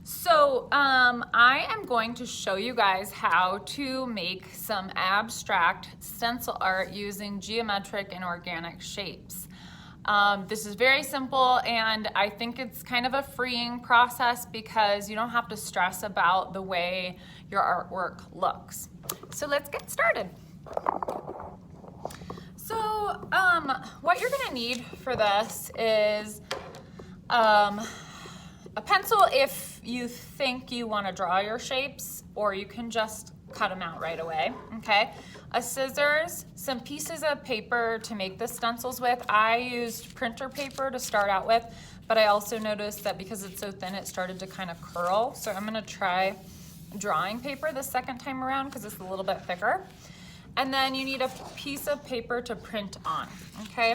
So I am going to show you guys how to make some abstract stencil art using geometric and organic shapes. This is very simple, and I think it's kind of a freeing process because you don't have to stress about the way your artwork looks. So let's get started. So what you're gonna need for this is a pencil if you think you want to draw your shapes, or you can just cut them out right away, okay? A scissors, some pieces of paper to make the stencils with. I used printer paper to start out with, but I also noticed that because it's so thin, it started to kind of curl. So I'm gonna try drawing paper the second time around because it's a little bit thicker. And then you need a piece of paper to print on, okay?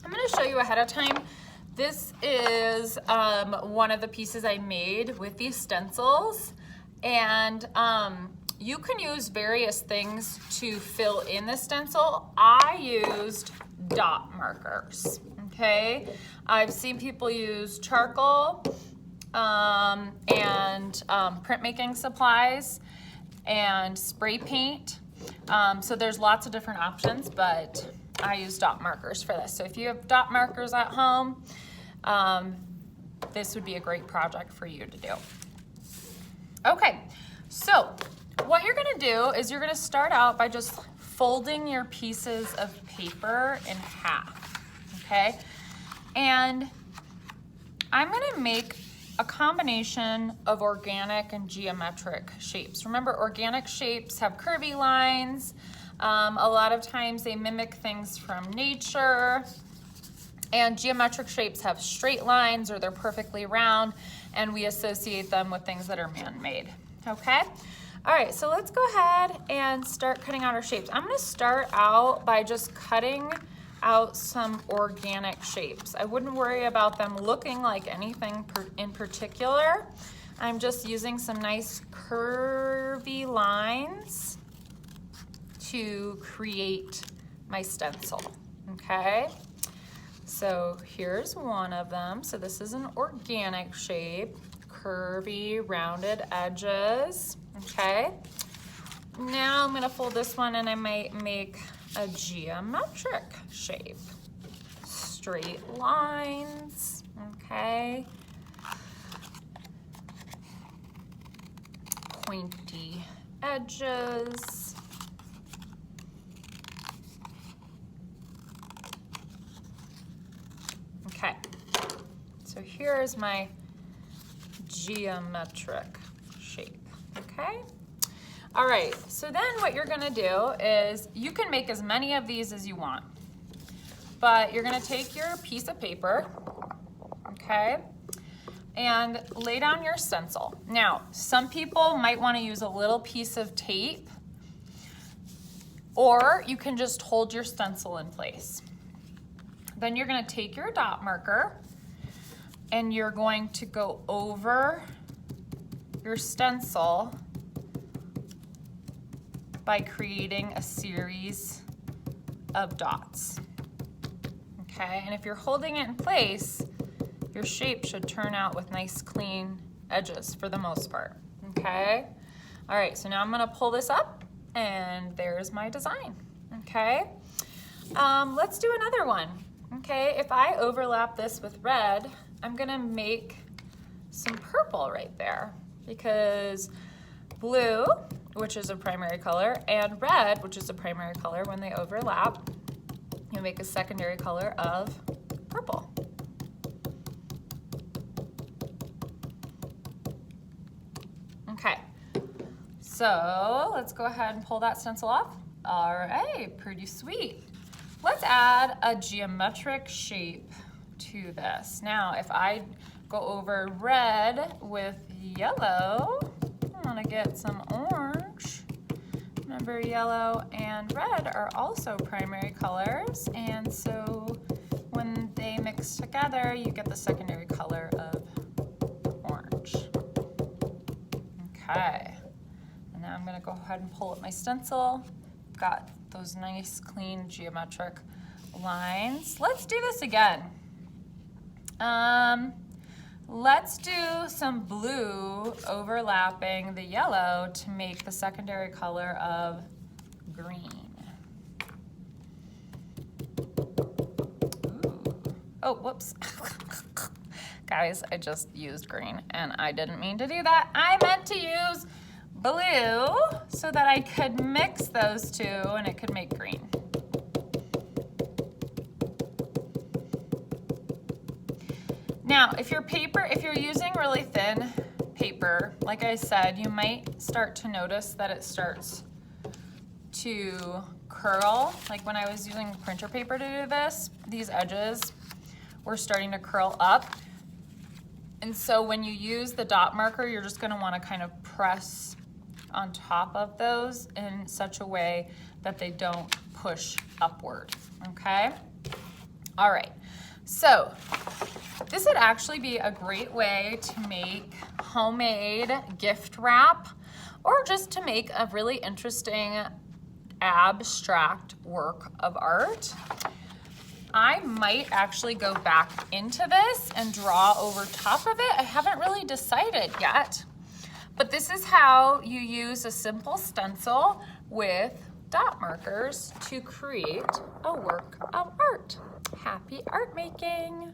I'm gonna show you ahead of time. This is one of the pieces I made with these stencils, and you can use various things to fill in the stencil. I used dot markers, okay? I've seen people use charcoal and printmaking supplies and spray paint. So there's lots of different options, but I use dot markers for this. So if you have dot markers at home, this would be a great project for you to do. Okay, so what you're gonna do is you're gonna start out by just folding your pieces of paper in half, okay? And I'm gonna make a combination of organic and geometric shapes. Remember, organic shapes have curvy lines. A lot of times they mimic things from nature. And geometric shapes have straight lines, or they're perfectly round, and we associate them with things that are man-made, okay? All right, so let's go ahead and start cutting out our shapes. I'm gonna start out by just cutting out some organic shapes. I wouldn't worry about them looking like anything in particular. I'm just using some nice curvy lines to create my stencil, okay? So here's one of them. So this is an organic shape, curvy, rounded edges, okay? Now I'm gonna fold this one and I might make a geometric shape. Straight lines, okay? Pointy edges. Okay, so here's my geometric shape, okay? All right, so then what you're gonna do is you can make as many of these as you want, but you're gonna take your piece of paper, okay, and lay down your stencil. Now, some people might wanna use a little piece of tape, or you can just hold your stencil in place. Then you're gonna take your dot marker and you're going to go over your stencil by creating a series of dots, okay? And if you're holding it in place, your shape should turn out with nice clean edges for the most part, okay? All right, so now I'm gonna pull this up and there's my design, okay? Let's do another one. Okay, if I overlap this with red, I'm gonna make some purple right there, because blue, which is a primary color, and red, which is a primary color, when they overlap, you make a secondary color of purple. Okay, so let's go ahead and pull that stencil off. All right, pretty sweet. Let's add a geometric shape to this. Now, if I go over red with yellow, I wanna get some orange. Remember, yellow and red are also primary colors, and so when they mix together, you get the secondary color of orange. Okay, and now I'm gonna go ahead and pull up my stencil. Got those nice, clean, geometric lines. Let's do this again. let's do some blue overlapping the yellow to make the secondary color of green. Ooh. Oh, whoops. Guys, I just used green and I didn't mean to do that. I meant to use blue so that I could mix those two and it could make green. Now, if you're using really thin paper, like I said, you might start to notice that it starts to curl. Like when I was using printer paper to do this, these edges were starting to curl up. And so when you use the dot marker, you're just gonna wanna kind of press on top of those in such a way that they don't push upward, okay? All right, so this would actually be a great way to make homemade gift wrap or just to make a really interesting abstract work of art. I might actually go back into this and draw over top of it. I haven't really decided yet, but this is how you use a simple stencil with dot markers to create a work of art. Happy art making!